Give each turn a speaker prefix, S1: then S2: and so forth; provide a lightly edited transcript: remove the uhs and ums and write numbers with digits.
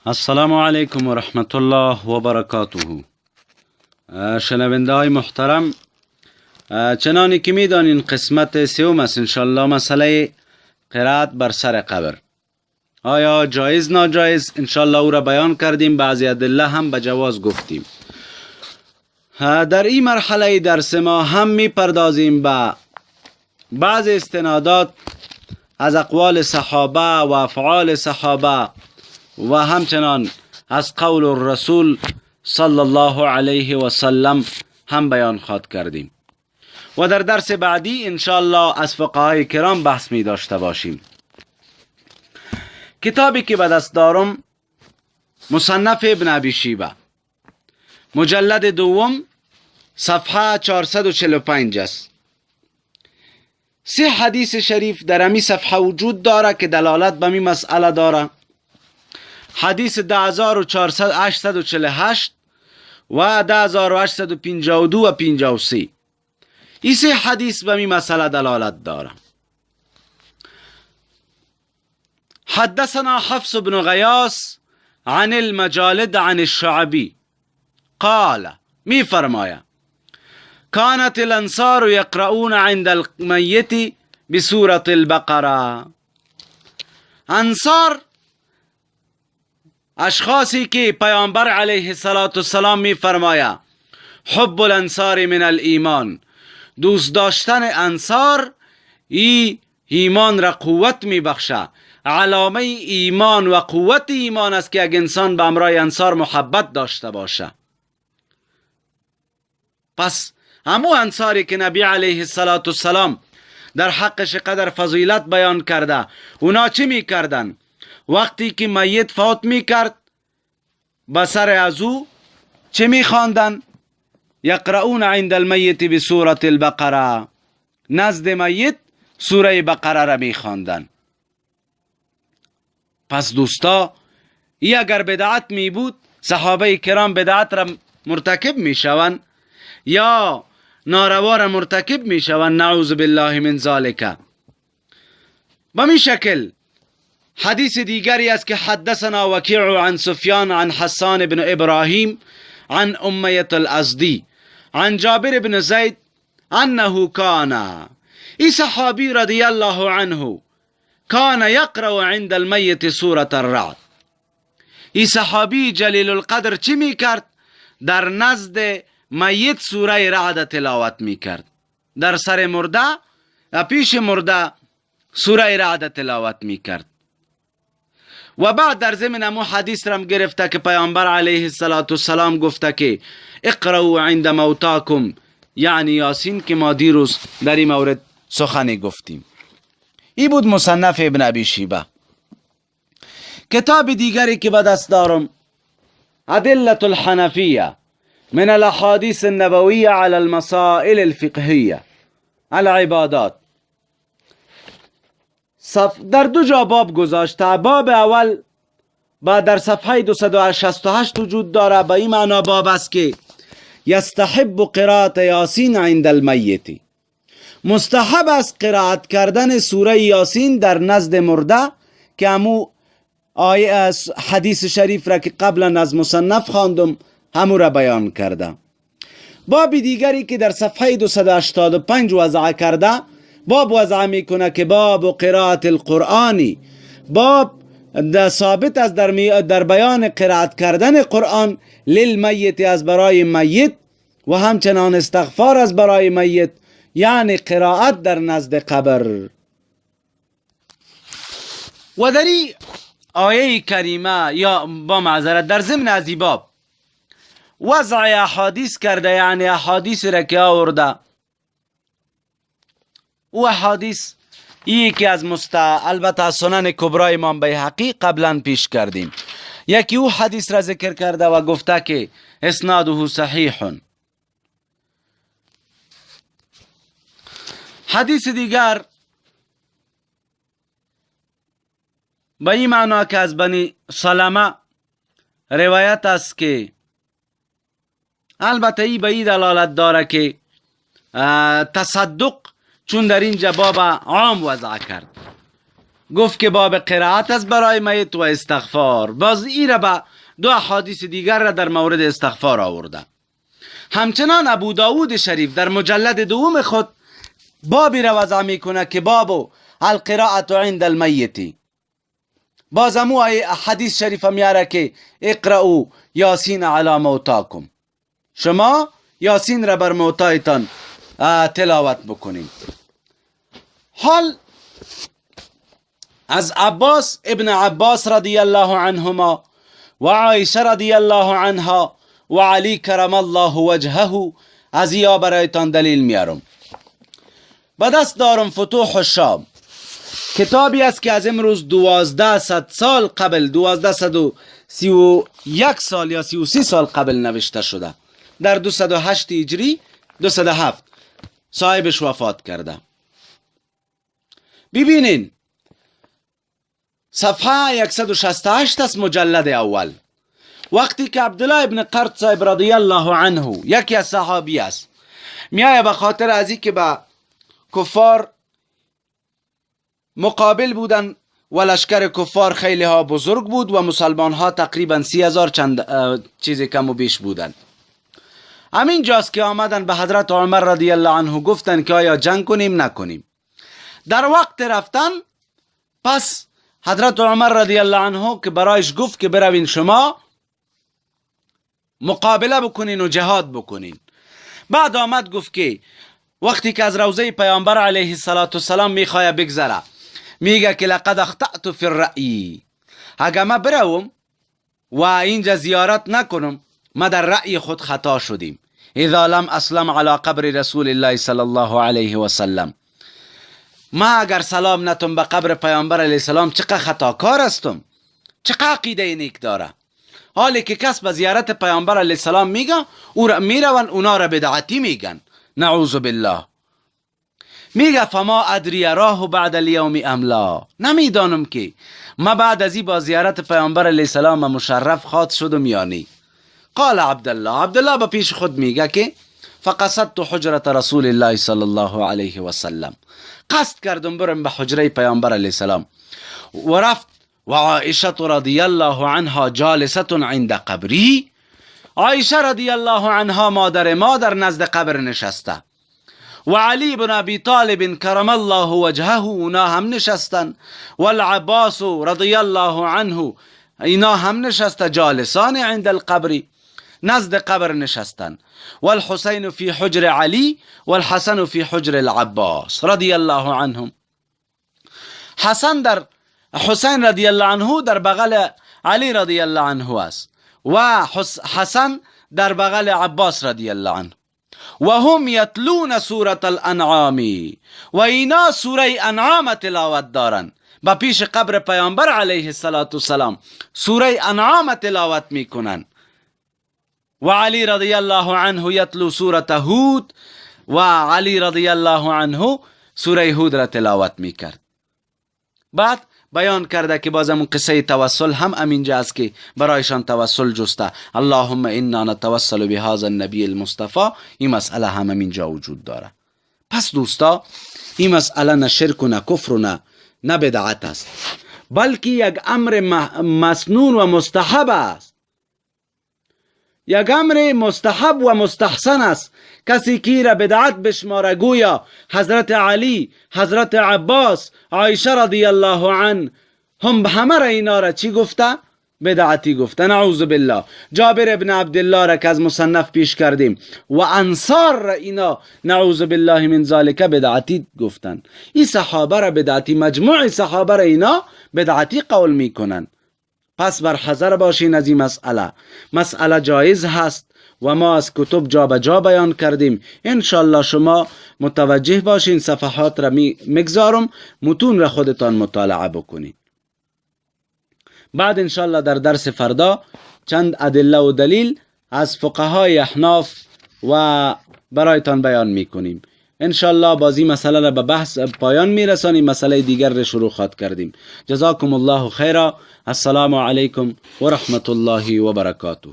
S1: السلام علیکم و رحمت الله و برکاته. شنونده های محترم، چنانی که میدانین قسمت سوم است انشالله مسئله قرائت بر سر قبر. آیا جایز ناجایز انشالله او را بیان کردیم، بعضی ادله هم به جواز گفتیم. در این مرحله درس ما هم میپردازیم به بعض استنادات از اقوال صحابه و افعال صحابه و همچنان از قول الرسول صلی الله علیه و سلم هم بیان خواد کردیم و در درس بعدی انشاءالله از فقهای کرام بحث می داشته باشیم. کتابی که به دست دارم مصنف ابن ابی شیبه، مجلد دوم، صفحه 445 است. 3 حدیث شریف در امی صفحه وجود داره که دلالت به می مسئله داره. حدیث 10848 و 10852 و 53. این 3 حدیث به می مسئله دلالت داره. حدثنا حفص بن غیاث عن المجالد عن الشعبی قال، می فرمایا كانت الانصار يقرؤون عند المیت بسورة البقره. انصار اشخاصی که پیامبر علیه السلام می فرمایا حب الانصار من الایمان، دوست داشتن انصار ایمان را قوت می بخشه. علامه ایمان و قوت ایمان است که یک انسان به امرای انصار محبت داشته باشه. پس همو انصاری که نبی علیه السلام در حقش قدر فضیلت بیان کرده، اونا چی می کردن؟ وقتی که میت فوت می کرد به سر از او چه می خواندن؟ یقرؤون عند المیت بسورة البقره، نزد میت سوره بقره را می خواندن. پس دوستا، ای اگر بدعت می بود صحابه کرام بدعت را مرتکب می شوند یا ناروا را مرتکب می شوند، نعوذ بالله من ذالک. به می شکل حدیث دیگری است که حدثنا وکیع عن سفیان عن حسان بن ابراهیم عن امیة الازدی عن جابر بن زید انه کان، ای صحابی رضی الله عنه، کان یقرأ عند المیت سورة الرعد. ای صحابی جلیل القدر چی می کرد؟ در نزد میت سوره رعد تلاوت می کرد. در سر مرده، پیش مرده سوره رعد تلاوت می کرد. و بعد در ضمن امو حدیث رم گرفته که پیامبر علیه السلام گفته که اقرأوا عند موتاکم، یعنی یاسین که ما دیروز در این مورد سخنی گفتیم. این بود مصنف ابن ابی شیبه. کتاب دیگری که به دست دارم ادلة الحنفیه من الاحادیث النبویه علی المسائل الفقهیه العبادات. در 2 جا باب گذاشته. باب اول در صفحه 268 وجود داره. به این معنا باب است که یستحب قرائت یاسین عند المیت، مستحب است قرائت کردن سوره یاسین در نزد مرده، که همو آیه از حدیث شریف را که قبلا از مصنف خواندم همو را بیان کرده. باب دیگری که در صفحه 285 وضع کرده، باب وضع میکنه که باب قرائت القرآنی، باب ثابت است در بیان قرائت کردن قرآن للمیت، از برای میت، و همچنان استغفار از برای میت، یعنی قرائت در نزد قبر. و در این آیه کریمه، یا با معذرت در ضمن از این باب وضع احادیث کرده، یعنی احادیث را که آورده. او حدیث یکی از البته سنن کبرای امام بیهقی قبلا پیش کردیم. یکی او حدیث را ذکر کرده و گفته که اسناده صحیح. حدیث دیگر به این معنا که از بنی سلمه روایت است که البته ای به این دلالت داره که تصدق، چون در اینجا باب عام وضع کرد. گفت که باب قرائت است برای میت و استغفار. باز این را به دو احادیث دیگر را در مورد استغفار آورده. همچنان ابو داود شریف در مجلد دوم خود بابی را وضع میکنه که باب القراءة عند المیت. باز امو حدیث شریف میاره که اقرأوا یاسین علی موتاکم، شما یاسین را بر موتایتان تلاوت بکنید. حال از عباس ابن عباس رضی الله عنهما و عایشه رضی الله عنها و علی کرم الله وجهه از یا برایتان دلیل میارم. به دست دارم فتوح الشام، کتابی است که از امروز 1200 سال قبل، 1231 سال یا 33 سال قبل نوشته شده. در 208 هجری 207 صاحبش وفات کرده. ببینین صفحه 168 است، مجلد اول. وقتی که عبدالله ابن قرط صاحب رضی الله عنه یکی از صحابی است، میایه به خاطر از این که با کفار مقابل بودن و لشکر کفار خیلی ها بزرگ بود و مسلمان ها تقریبا 30,000 چند چیز کم و بیش بودن. همین جاست که آمدن به حضرت عمر رضی الله عنه گفتن که آیا جنگ کنیم نکنیم. در وقت رفتن پس حضرت عمر رضی الله عنه که برایش گفت که بروین شما مقابله بکنین و جهاد بکنین. بعد آمد گفت که وقتی که از روضه پیامبر علیه السلام میخواه بگذره، میگه که لقد اخطأت فی الرأی، اگه ما بروم و اینجا زیارت نکنم ما در رأی خود خطا شدیم. اذا لم اسلم علی قبر رسول الله صلی الله علیه و سلم، ما اگر سلام نتم به قبر پیامبر علیه السلام چقدر خطاکار هستم، چقدر عقیده نیک داره. حالی که کس به زیارت پیامبر علیه السلام میگه او را میرون، اونا را بدعتی میگن، نعوذ بالله. میگه فما ادری راه بعد اليوم ام لا، نمیدانم که ما بعد از این با زیارت پیامبر علیه السلام مشرف خواد شدم یا نی. قال عبدالله به پیش خود میگه که فقصدت حجرت رسول الله صلی الله علیه و سلم، قصد کردم برم به حجره پیامبر علیه السلام و رفت و عایشه رضی الله عنها جالسه عند قبری، عایشه رضی الله عنها مادر نزد قبر نشسته و علی بن ابی طالب کرم الله وجهه اونا هم نشستن و العباس رضی الله عنه اینا هم نشسته جالسان عند القبر، نزد قبر نشستن. و الحسین فی حجر علی و الحسن فی حجر العباس رضی الله عنهم. حسین رضی الله عنه در بغل علی رضی الله عنه است و حسن در بغل عباس رضی الله عنه. و هم یتلون سوره الانعام، و اینا سوره انعام تلاوت دارن. با پیش قبر پیامبر علیه السلام سوره انعام تلاوت میکنن. و علی رضی الله عنه یتلو سوره هود، و علی رضی الله عنه سوره هود را تلاوت میکرد. بعد بیان کرده که بازم قصه توسل هم امینجا است که برایشان توسل جسته، اللهم انا نتوسل بهذا النبی المصطفى. این مسئله هم امینجا وجود داره. پس دوستا این مسئله نه شرک و نه کفر و نه بدعت است، بلکه یک امر مسنون و مستحب است، یک امر مستحب و مستحسن است. کسی که را بدعت بشماره گویا حضرت علی، حضرت عباس، عایشه رضی الله عنه هم همه را اینا را چی گفته؟ بدعتی گفته، نعوذ بالله. جابر ابن عبدالله را که از مصنف پیش کردیم و انصار را اینا نعوذ بالله من ذالک بدعتی گفتن. این صحابه را بدعتی، مجموع صحابه را اینا بدعتی قول میکنن. پس بر حذر باشین از این مسئله جایز هست و ما از کتب جا به جا بیان کردیم. انشالله شما متوجه باشین، صفحات را مگذارم، متون را خودتان مطالعه بکنید. بعد انشالله در درس فردا چند ادله و دلیل از فقهای احناف و برایتان بیان میکنیم. انشالله بازی مسئله را به بحث پایان میرسانیم، مسئله دیگر را شروع خواد کردیم. جزاکم الله خیرا. السلام علیکم و رحمت الله و برکاته.